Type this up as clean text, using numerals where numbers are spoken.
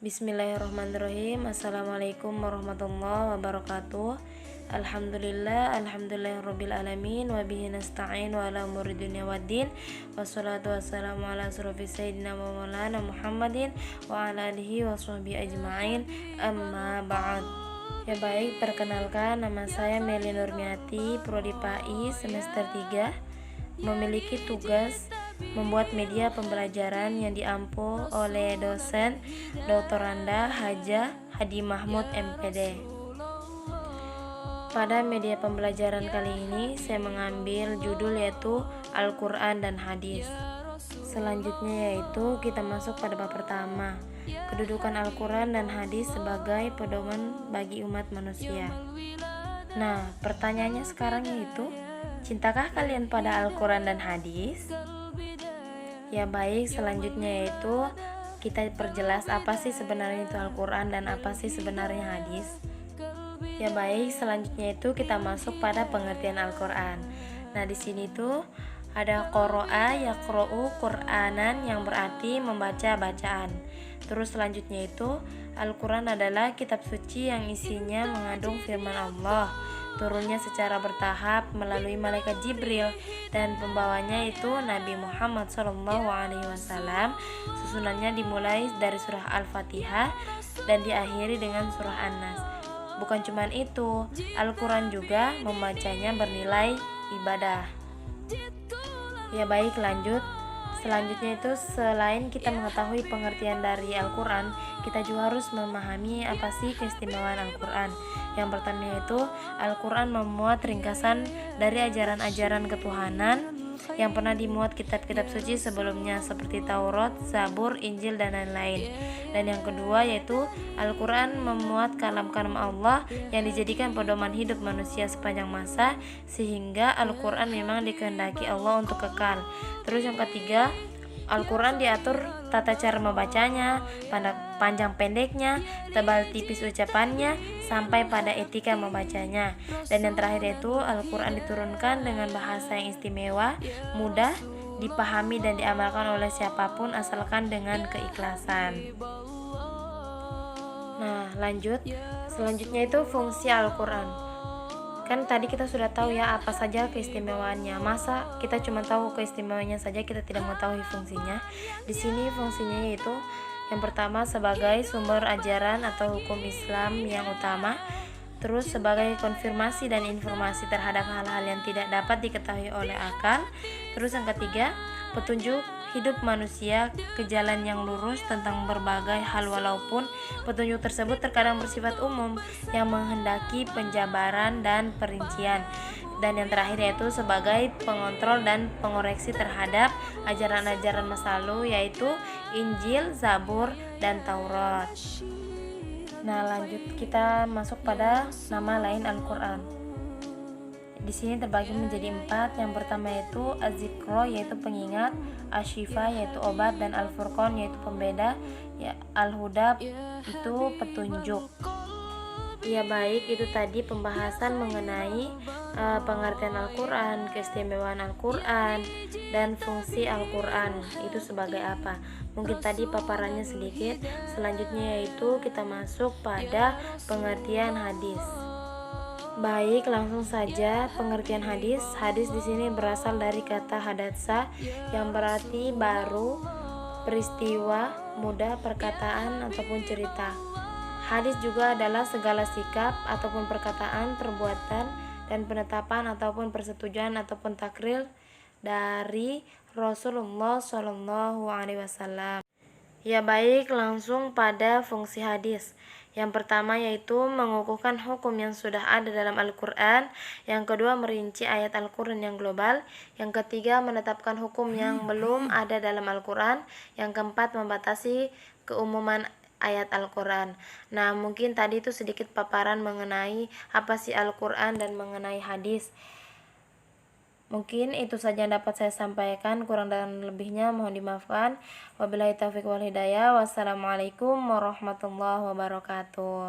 Bismillahirrahmanirrahim. Assalamualaikum warahmatullahi wabarakatuh. Alhamdulillahirabbil alamin wa bihi nasta'in wa ala umuri dunya waddin. Wassalatu wassalamu ala asrofis sayyidina wa maulana Muhammadin wa ala alihi wa sahbihi ajma'in. Amma ba'd. Ya baik, perkenalkan, nama saya Meli Nurmiati, prodi PAI semester 3, memiliki tugas membuat media pembelajaran yang diampu oleh dosen Dr. Randa Haja Hadi Mahmud MPD. Pada media pembelajaran kali ini saya mengambil judul yaitu Al-Quran dan Hadis. Selanjutnya yaitu kita masuk pada bab pertama, kedudukan Al-Quran dan Hadis sebagai pedoman bagi umat manusia. Nah, pertanyaannya sekarang yaitu, cintakah kalian pada Al-Quran dan Hadis? Ya baik, selanjutnya yaitu kita perjelas apa sih sebenarnya itu Al-Quran dan apa sih sebenarnya hadis. Ya baik, selanjutnya itu kita masuk pada pengertian Al-Quran. Nah, di sini tuh ada qoro'a yaqro'u Qur'anan yang berarti membaca bacaan. Terus selanjutnya itu Al-Quran adalah kitab suci yang isinya mengandung firman Allah, turunnya secara bertahap melalui malaikat Jibril, dan pembawanya itu Nabi Muhammad SAW. Susunannya dimulai dari surah Al-Fatihah dan diakhiri dengan surah An-Nas. Bukan cuma itu, Al-Quran juga membacanya bernilai ibadah. Ya baik, lanjut. Selanjutnya itu selain kita mengetahui pengertian dari Al-Quran, kita juga harus memahami apa sih keistimewaan Al-Quran. Yang pertama yaitu Al-Quran memuat ringkasan dari ajaran-ajaran ketuhanan yang pernah dimuat kitab-kitab suci sebelumnya seperti Taurat, Zabur, Injil, dan lain-lain. Dan yang kedua yaitu Al-Quran memuat kalam-kalam Allah yang dijadikan pedoman hidup manusia sepanjang masa, sehingga Al-Quran memang dikehendaki Allah untuk kekal. Terus yang ketiga, Al-Quran diatur tata cara membacanya, panjang pendeknya, tebal tipis ucapannya, sampai pada etika membacanya. Dan yang terakhir yaitu Al-Quran diturunkan dengan bahasa yang istimewa, mudah dipahami dan diamalkan oleh siapapun asalkan dengan keikhlasan. Nah, lanjut. Selanjutnya itu fungsi Al-Quran. Kan tadi kita sudah tahu ya apa saja keistimewaannya. Masa kita cuma tahu keistimewaannya saja, kita tidak mengetahui fungsinya? Di sini fungsinya yaitu yang pertama sebagai sumber ajaran atau hukum Islam yang utama. Terus sebagai konfirmasi dan informasi terhadap hal-hal yang tidak dapat diketahui oleh akal. Terus yang ketiga, petunjuk hidup manusia ke jalan yang lurus tentang berbagai hal, walaupun petunjuk tersebut terkadang bersifat umum yang menghendaki penjabaran dan perincian. Dan yang terakhir yaitu sebagai pengontrol dan pengoreksi terhadap ajaran-ajaran masa lalu, yaitu Injil, Zabur, dan Taurat. Nah, lanjut kita masuk pada nama lain Al-Quran. Di sini terbagi menjadi 4. Yang pertama yaitu Az-Zikro, yaitu pengingat, Asy-Syifa, yaitu obat, dan Al-Furqan, yaitu pembeda, ya, Al-Huda itu petunjuk. Ya baik, itu tadi pembahasan mengenai pengertian Al-Quran, keistimewaan Al-Quran, dan fungsi Al-Quran itu sebagai apa. Mungkin tadi paparannya sedikit. Selanjutnya yaitu kita masuk pada pengertian hadis. Baik, langsung saja pengertian hadis. Hadis di sini berasal dari kata hadatsa yang berarti baru, peristiwa, mudah, perkataan ataupun cerita. Hadis juga adalah segala sikap ataupun perkataan, perbuatan, dan penetapan ataupun persetujuan ataupun takrir dari Rasulullah SAW. Ya baik, langsung pada fungsi hadis. Yang pertama yaitu mengukuhkan hukum yang sudah ada dalam Al-Quran. Yang kedua merinci ayat Al-Quran yang global. Yang ketiga menetapkan hukum yang belum ada dalam Al-Quran. Yang keempat membatasi keumuman ayat Al-Quran. Nah, mungkin tadi itu sedikit paparan mengenai apa sih Al-Quran dan mengenai hadis. Mungkin itu saja yang dapat saya sampaikan, kurang dan lebihnya mohon dimaafkan. Wabillahi taufiq wal hidayah. Wassalamualaikum warahmatullahi wabarakatuh.